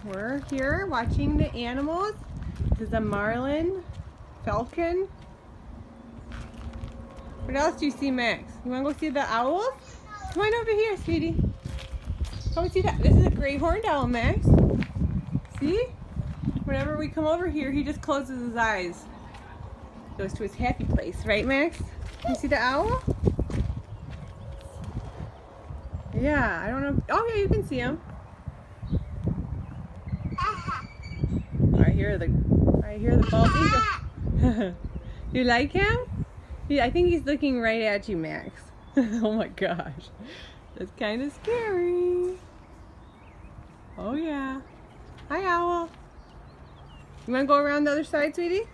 We're here watching the animals. This is a marlin, falcon. What else do you see, Max? You want to go see the owls? Come on over here, sweetie. Come see that. This is a great horned owl, Max. See? Whenever we come over here, he just closes his eyes. Goes to his happy place, right, Max? You see the owl? Yeah, I don't know. Oh, yeah, you can see him. I hear the bald eagle. You like him? Yeah, I think he's looking right at you, Max. Oh my gosh. That's kind of scary. Oh yeah. Hi, owl. You want to go around the other side, sweetie?